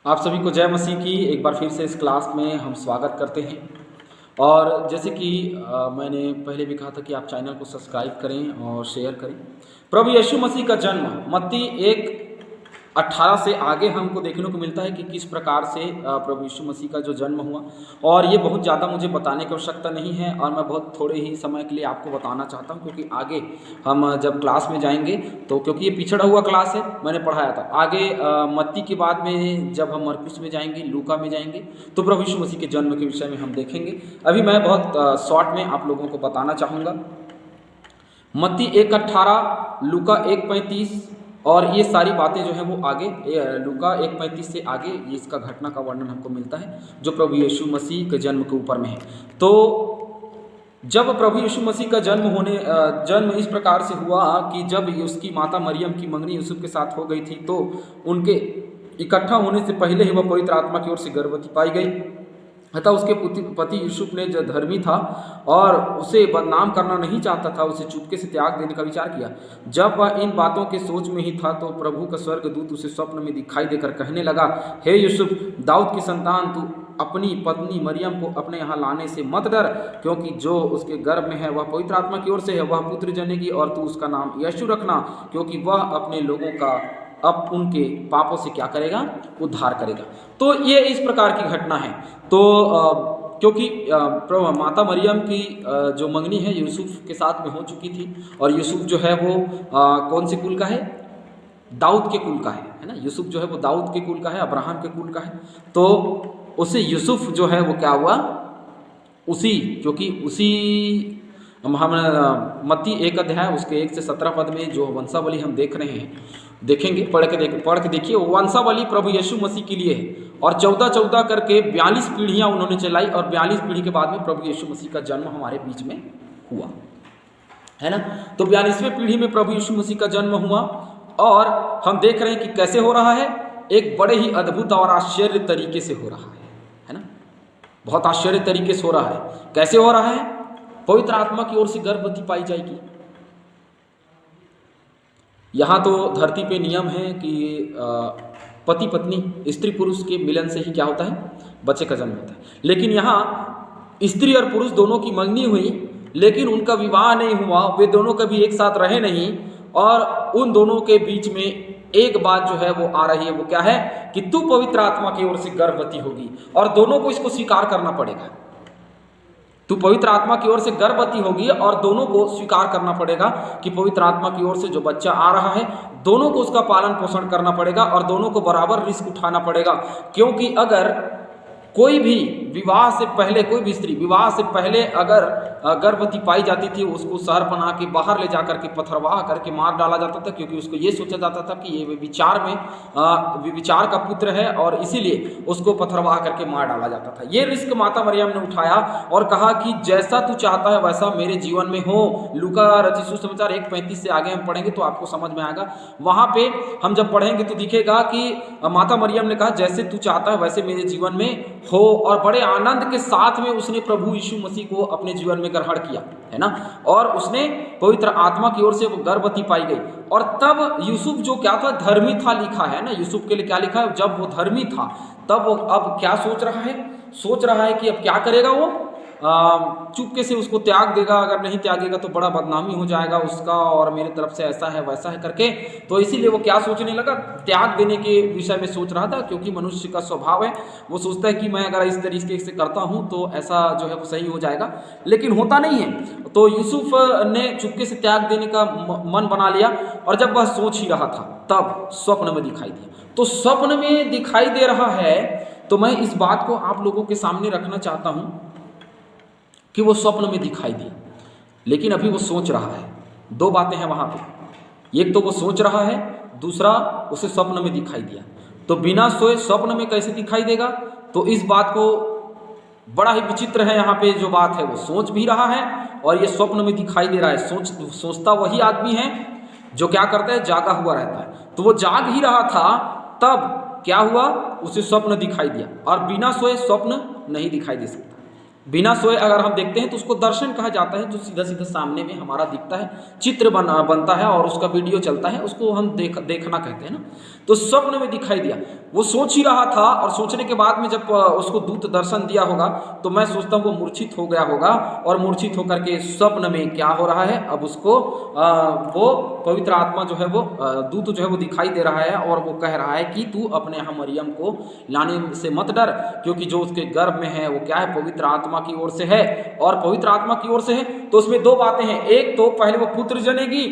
आप सभी को जय मसीह की एक बार फिर से इस क्लास में हम स्वागत करते हैं। और जैसे कि मैंने पहले भी कहा था कि आप चैनल को सब्सक्राइब करें और शेयर करें। प्रभु यीशु मसीह का जन्म मत्ती 1:18 से आगे हमको देखने को मिलता है कि किस प्रकार से प्रभु यीशु मसीह का जो जन्म हुआ। और ये बहुत ज़्यादा मुझे बताने की आवश्यकता नहीं है और मैं बहुत थोड़े ही समय के लिए आपको बताना चाहता हूँ, क्योंकि आगे हम जब क्लास में जाएंगे तो क्योंकि ये पिछड़ा हुआ क्लास है, मैंने पढ़ाया था। आगे मत्ती के बाद में जब हम मरकुस में जाएंगे, लूका में जाएंगे, तो प्रभु यीशु मसीह के जन्म के विषय में हम देखेंगे। अभी मैं बहुत शॉर्ट में आप लोगों को बताना चाहूँगा। मत्ती 1:18, लूका 1:35 और ये सारी बातें जो है वो आगे लूका 1:35 से आगे ये इसका घटना का वर्णन हमको मिलता है जो प्रभु यीशु मसीह के जन्म के ऊपर में है। तो जब प्रभु यीशु मसीह का जन्म इस प्रकार से हुआ कि जब उसकी माता मरियम की मंगनी यूसुफ के साथ हो गई थी, तो उनके इकट्ठा होने से पहले ही वह पवित्र आत्मा की ओर से गर्भवती पाई गई। अतः उसके पति यूसुफ ने जो धर्मी था और उसे बदनाम करना नहीं चाहता था, उसे चुपके से त्याग देने का विचार किया। जब वह इन बातों के सोच में ही था तो प्रभु का स्वर्गदूत उसे स्वप्न में दिखाई देकर कहने लगा, हे यूसुफ, दाऊद की संतान, तू अपनी पत्नी मरियम को अपने यहाँ लाने से मत डर, क्योंकि जो उसके गर्भ में है वह पवित्र आत्मा की ओर से है। वह पुत्र जनेगी और तू उसका नाम यीशु रखना, क्योंकि वह अपने लोगों का अब उनके पापों से क्या करेगा, उद्धार करेगा। तो ये इस प्रकार की घटना है। तो क्योंकि माता मरियम की जो मंगनी है यूसुफ के साथ में हो चुकी थी, और यूसुफ जो है वो कौन से कुल का है, दाऊद के कुल का है ना। यूसुफ जो है वो दाऊद के कुल का है, अब्राहम के कुल का है। तो उसे यूसुफ जो है वो क्या हुआ, क्योंकि उसी हम मत्ती 1 अध्याय उसके 1 से 17 पद में जो वंशावली हम देख रहे हैं, देखेंगे, पढ़ के देखिए। वंशावली प्रभु यीशु मसीह के लिए है और 14-14 करके 42 पीढ़ियां उन्होंने चलाई और 42 पीढ़ी के बाद में प्रभु यीशु मसीह का जन्म हमारे बीच में हुआ, है ना। तो 42वें पीढ़ी में प्रभु यीशु मसीह का जन्म हुआ और हम देख रहे हैं कि कैसे हो रहा है, एक बड़े ही अद्भुत और आश्चर्य तरीके से हो रहा है ना। बहुत आश्चर्य तरीके से हो रहा है। कैसे हो रहा है? पवित्र आत्मा की ओर से गर्भवती पाई जाएगी। यहाँ तो धरती पे नियम है कि पति पत्नी, स्त्री पुरुष के मिलन से ही क्या होता है, बच्चे का जन्म होता है। लेकिन यहाँ स्त्री और पुरुष दोनों की मंगनी हुई, लेकिन उनका विवाह नहीं हुआ, वे दोनों कभी एक साथ रहे नहीं, और उन दोनों के बीच में एक बात जो है वो आ रही है। वो क्या है कि तू पवित्र आत्मा की ओर से गर्भवती होगी, और दोनों को इसको स्वीकार करना पड़ेगा। तू पवित्र आत्मा की ओर से गर्भवती होगी और दोनों को स्वीकार करना पड़ेगा कि पवित्र आत्मा की ओर से जो बच्चा आ रहा है, दोनों को उसका पालन पोषण करना पड़ेगा और दोनों को बराबर रिस्क उठाना पड़ेगा। क्योंकि अगर कोई भी विवाह से पहले, कोई भी स्त्री विवाह से पहले अगर गर्भवती पाई जाती थी, उसको शहर बना के बाहर ले जाकर के पथरवाह करके मार डाला जाता था, क्योंकि उसको ये सोचा जाता था कि ये विचार का पुत्र है और इसीलिए उसको पथरवाह करके मार डाला जाता था। ये रिस्क माता मरियम ने उठाया और कहा कि जैसा तू चाहता है वैसा मेरे जीवन में हो। लूका रचित सुसमाचार 1:35 से आगे हम पढ़ेंगे तो आपको समझ में आएगा। वहाँ पे हम जब पढ़ेंगे तो दिखेगा कि माता मरियम ने कहा जैसे तू चाहता है वैसे मेरे जीवन में हो, और बड़े आनंद के साथ में उसने प्रभु यीशु मसीह को अपने जीवन में ग्रहण किया, है ना। और उसने पवित्र आत्मा की ओर से वो गर्भवती पाई गई। और तब यूसुफ जो क्या था, धर्मी था, लिखा है ना। यूसुफ के लिए क्या लिखा है, जब वो धर्मी था तब वो अब क्या सोच रहा है कि अब क्या करेगा, वो चुपके से उसको त्याग देगा। अगर नहीं त्यागेगा तो बड़ा बदनामी हो जाएगा उसका, और मेरे तरफ से ऐसा है वैसा है करके। तो इसीलिए वो क्या सोचने लगा, त्याग देने के विषय में सोच रहा था, क्योंकि मनुष्य का स्वभाव है, वो सोचता है कि मैं अगर इस तरीके से करता हूँ तो ऐसा जो है वो सही हो जाएगा, लेकिन होता नहीं है। तो यूसुफ ने चुपके से त्याग देने का मन बना लिया, और जब वह सोच ही रहा था तब स्वप्न में दिखाई दिया। तो स्वप्न में दिखाई दे रहा है, तो मैं इस बात को आप लोगों के सामने रखना चाहता हूँ कि वो स्वप्न में दिखाई दी, लेकिन अभी वो सोच रहा है। दो बातें हैं वहाँ पे, एक तो वो सोच रहा है, दूसरा उसे स्वप्न में दिखाई दिया। तो बिना सोए स्वप्न में कैसे दिखाई देगा? तो इस बात को बड़ा ही विचित्र है। यहाँ पे जो बात है वो सोच भी रहा है और ये स्वप्न में दिखाई दे रहा है। सोचता वही आदमी है जो क्या करता है, जागा हुआ रहता है। तो वो जाग ही रहा था, तब क्या हुआ, उसे स्वप्न दिखाई दिया। और बिना सोए स्वप्न नहीं दिखाई दे सकता। बिना सोए अगर हम देखते हैं तो उसको दर्शन कहा जाता है, जो सीधा सीधा सामने में हमारा दिखता है, चित्र बनता है और उसका वीडियो चलता है, उसको हम देखना कहते हैं ना। तो स्वप्न में दिखाई दिया। वो सोच ही रहा था, और सोचने के बाद में जब उसको दूत दर्शन दिया होगा तो मैं सोचता हूँ वो मूर्छित हो गया होगा, और मूर्छित होकर के स्वप्न में क्या हो रहा है, अब उसको वो पवित्र आत्मा जो है वो दूत जो है वो दिखाई दे रहा है, और वो कह रहा है कि तू अपने यहाँ मरियम को लाने से मत डर, क्योंकि जो उसके गर्भ में है वो क्या है, पवित्र आत्मा की ओर से है, और पवित्र आत्मा की ओर से है तो उसमें दो बातें हैं। एक तो पहले वो पुत्र जनेगी,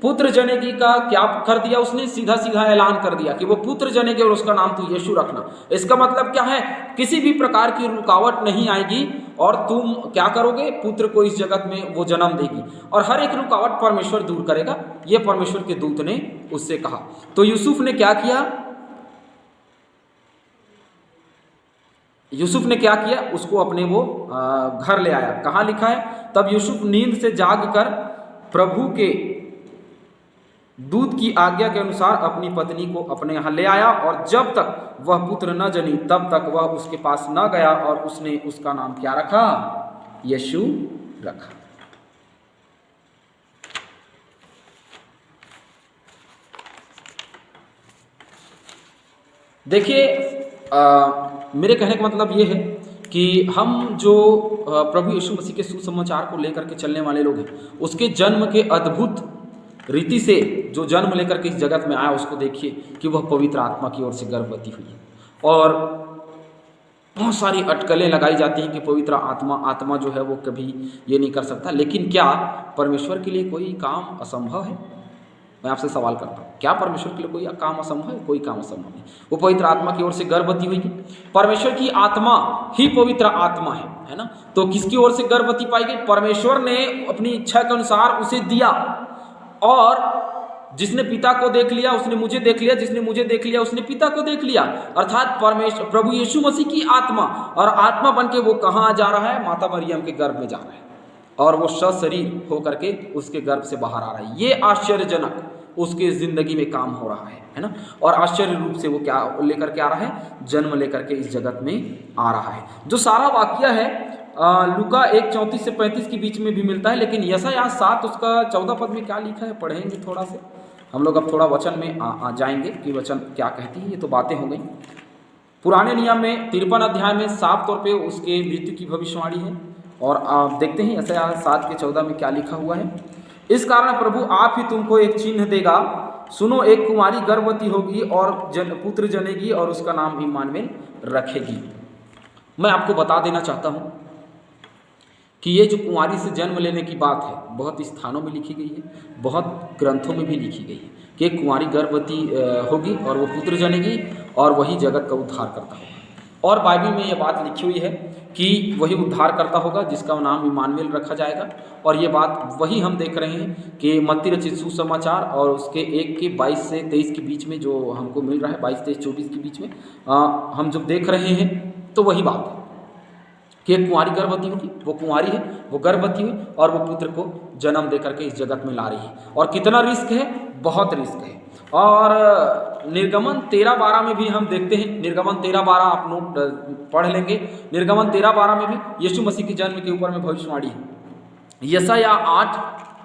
पुत्र जनेगी का क्या कर दिया उसने, सीधा सीधा ऐलान कर दिया कि वो पुत्र जनेगी और उसका नाम तू यीशु रखना। इसका मतलब क्या है, किसी भी प्रकार की रुकावट नहीं आएगी और तुम क्या करोगे, पुत्र को इस जगत में वो जन्म देगी, और हर एक रुकावट परमेश्वर दूर करेगा, ये परमेश्वर के दूत ने उससे कहा। तो यूसुफ ने क्या किया, यूसुफ ने क्या किया, उसको अपने वो घर ले आया। कहाँ लिखा है, तब यूसुफ नींद से जाग कर प्रभु के दूत की आज्ञा के अनुसार अपनी पत्नी को अपने यहाँ ले आया, और जब तक वह पुत्र न जनी तब तक वह उसके पास न गया, और उसने उसका नाम क्या रखा, यीशु रखा। देखिए मेरे कहने का मतलब ये है कि हम जो प्रभु यीशु मसीह के सुसमाचार को लेकर के चलने वाले लोग हैं, उसके जन्म के अद्भुत रीति से जो जन्म लेकर के इस जगत में आया, उसको देखिए कि वह पवित्र आत्मा की ओर से गर्भवती हुई है, और बहुत सारी अटकलें लगाई जाती हैं कि पवित्र आत्मा जो है वो कभी ये नहीं कर सकता, लेकिन क्या परमेश्वर के लिए कोई काम असंभव है? मैं आपसे सवाल करता हूँ, क्या परमेश्वर के लिए कोई काम असंभव है? कोई काम असंभव नहीं। वो पवित्र आत्मा की ओर से गर्भवती हुई, परमेश्वर की आत्मा ही पवित्र आत्मा है ना। तो किसकी ओर से गर्भवती पाई गई? परमेश्वर ने अपनी इच्छा के अनुसार उसे दिया, और जिसने पिता को देख लिया उसने मुझे देख लिया, जिसने मुझे देख लिया उसने पिता को देख लिया, अर्थात परमेश्वर प्रभु यीशु मसीह की आत्मा, और आत्मा बन के वो कहाँ जा रहा है? माता मरियम के गर्भ में जा रहा है, और वो सशरीर होकर के उसके गर्भ से बाहर आ रहा है। ये आश्चर्यजनक उसके ज़िंदगी में काम हो रहा है ना, और आश्चर्य रूप से वो क्या लेकर के आ रहा है? जन्म लेकर के इस जगत में आ रहा है। जो सारा वाक्य है लूका 1:34 से 35 के बीच में भी मिलता है, लेकिन यशायाह 7 उसका 14 पद में क्या लिखा है, पढ़ेंगे थोड़ा से हम लोग। अब थोड़ा वचन में आ जाएंगे कि वचन क्या कहती है। ये तो बातें हो गई। पुराने नियम में 53 अध्याय में साफ तौर पे उसके मृत्यु की भविष्यवाणी है, और आप देखते हैं यशायाह 7:14 में क्या लिखा हुआ है। इस कारण प्रभु आप ही तुमको एक चिन्ह देगा, सुनो एक कुमारी गर्भवती होगी और पुत्र जनेगी, और उसका नाम इम्मानुएल रखेगी। मैं आपको बता देना चाहता हूँ कि ये जो कुंवारी से जन्म लेने की बात है, बहुत स्थानों में लिखी गई है, बहुत ग्रंथों में भी लिखी गई है कि एक कुंवारी गर्भवती होगी और वो पुत्र जनेगी, और वही जगत का उद्धार करता होगा। और बाइबल में ये बात लिखी हुई है कि वही उद्धार करता होगा जिसका नाम इम्मानुएल रखा जाएगा। और ये बात वही हम देख रहे हैं कि मत्ती रचित सुसमाचार और उसके 1 के 22 से 23 के बीच में जो हमको मिल रहा है, 22, 23, 24 के बीच में हम जब देख रहे हैं तो वही बात है कि एक कुंवारी गर्भवती होगी, वो कुंवारी है, वो गर्भवती हुई और वो पुत्र को जन्म दे करके इस जगत में ला रही है। और कितना रिस्क है? बहुत रिस्क है। और निर्गमन 13:12 में भी हम देखते हैं, निर्गमन 13:12 आप नोट पढ़ लेंगे। निर्गमन 13:12 में भी यीशु मसीह के जन्म के ऊपर में भविष्यवाणी है। यशायाह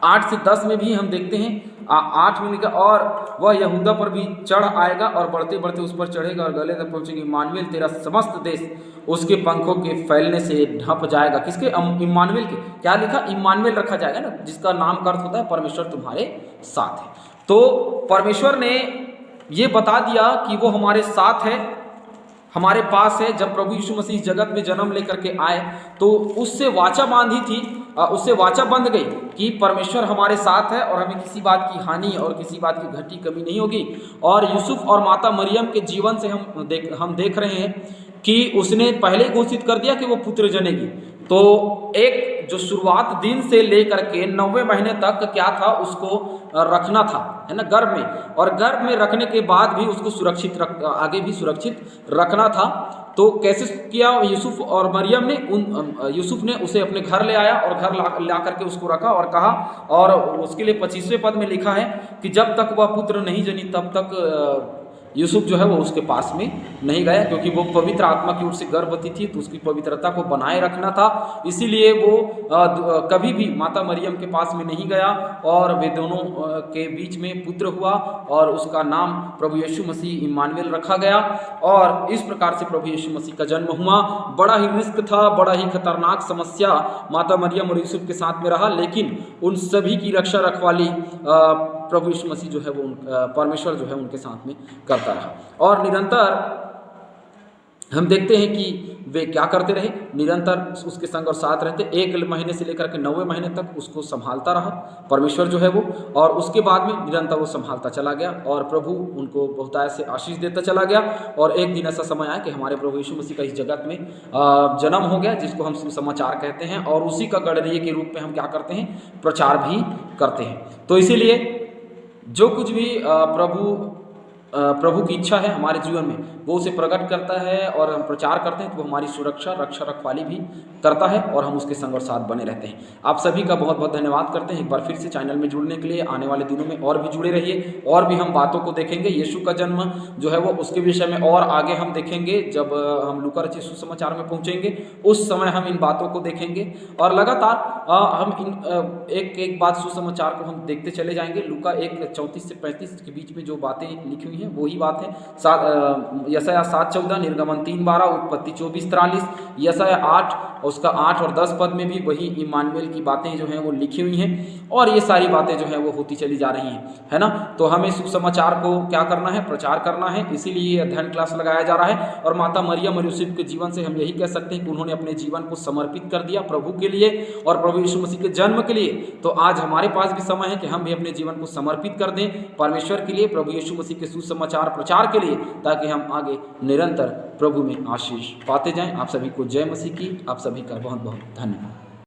8 से 10 में भी हम देखते हैं 8 में लिखा, और वह यहूदा पर भी चढ़ आएगा और बढ़ते बढ़ते उस पर चढ़ेगा और गले तक पहुंचेगी। इम्मानुएल तेरा समस्त देश उसके पंखों के फैलने से ढप जाएगा। किसके? इम्मानुएल के। क्या लिखा? इम्मानुएल रखा जाएगा ना, जिसका नाम का अर्थ होता है परमेश्वर तुम्हारे साथ है। तो परमेश्वर ने ये बता दिया कि वो हमारे साथ है, हमारे पास है। जब प्रभु यीशु मसीह जगत में जन्म लेकर के आए तो उससे वाचा बांधी थी, उससे वाचा बंध गई कि परमेश्वर हमारे साथ है और हमें किसी बात की हानि और किसी बात की घटी कमी नहीं होगी। और यूसुफ और माता मरियम के जीवन से हम देख रहे हैं कि उसने पहले ही घोषित कर दिया कि वो पुत्र जनेगी। तो एक जो शुरुआत दिन से लेकर के 90 महीने तक क्या था, उसको रखना था, है ना, गर्भ में। और गर्भ में रखने के बाद भी उसको आगे भी सुरक्षित रखना था। तो कैसे किया यूसुफ और मरियम ने? यूसुफ ने उसे अपने घर ले आया और घर ला करके उसको रखा और कहा, और उसके लिए 25वें पद में लिखा है कि जब तक वह पुत्र नहीं जनी तब तक यूसुफ जो है वो उसके पास में नहीं गया, क्योंकि वो पवित्र आत्मा की ओर से गर्भवती थी, तो उसकी पवित्रता को बनाए रखना था। इसीलिए वो कभी भी माता मरियम के पास में नहीं गया, और वे दोनों के बीच में पुत्र हुआ और उसका नाम प्रभु यीशु मसीह इम्मानुएल रखा गया। और इस प्रकार से प्रभु यीशु मसीह का जन्म हुआ। बड़ा ही रिस्क था, बड़ा ही खतरनाक समस्या माता मरियम और यूसुफ के साथ में रहा, लेकिन उन सभी की रक्षा रखवाली प्रभु यीशु मसीह जो है वो परमेश्वर जो है उनके साथ में करता रहा। और निरंतर हम देखते हैं कि वे क्या करते रहे, निरंतर उसके संग और साथ रहते। 1 महीने से लेकर के 9वें महीने तक उसको संभालता रहा परमेश्वर जो है वो, और उसके बाद में निरंतर वो संभालता चला गया और प्रभु उनको बहुतायत से आशीष देता चला गया। और एक दिन ऐसा समय आया कि हमारे प्रभु यीशु मसीह का इस जगत में जन्म हो गया, जिसको हम सुसमाचार कहते हैं, और उसी का गढ़रिये के रूप में हम क्या करते हैं, प्रचार भी करते हैं। तो इसीलिए जो कुछ भी प्रभु की इच्छा है हमारे जीवन में, वो उसे प्रकट करता है और हम प्रचार करते हैं, तो वो हमारी सुरक्षा रक्षा रखवाली भी करता है और हम उसके संग और साथ बने रहते हैं। आप सभी का बहुत बहुत धन्यवाद करते हैं एक बार फिर से चैनल में जुड़ने के लिए। आने वाले दिनों में और भी जुड़े रहिए, और भी हम बातों को देखेंगे। यीशु का जन्म जो है वो उसके विषय में और आगे हम देखेंगे, जब हम लूका रचित सुसमाचार में पहुँचेंगे उस समय हम इन बातों को देखेंगे। और लगातार हम इन एक बात सुसमाचार को हम देखते चले जाएंगे। लूका 1:34 से 35 के बीच में जो बातें लिखी हुई हैं वही बात है। यशायाह 7:14, निर्गमन 3:12, उत्पत्ति 24:43, यशायाह 8 उसका 8 और 10 पद में भी वही इम्मानुएल की बातें जो हैं वो लिखी हुई हैं, और ये सारी बातें जो हैं वो होती चली जा रही हैं, है ना। तो हमें सुसमाचार को क्या करना है, प्रचार करना है। इसीलिए ये अध्ययन क्लास लगाया जा रहा है। और माता मरियम और यूसुफ के जीवन से हम यही कह सकते हैं कि उन्होंने अपने जीवन को समर्पित कर दिया प्रभु के लिए और प्रभु यीशु मसीह के जन्म के लिए। तो आज हमारे पास भी समय है कि हम भी अपने जीवन को समर्पित कर दें परमेश्वर के लिए, प्रभु यीशु मसीह के सुसमाचार प्रचार के लिए, ताकि हम आगे निरंतर प्रभु में आशीष पाते जाएं। आप सभी को जय मसीह की। आप सभी का बहुत बहुत धन्यवाद।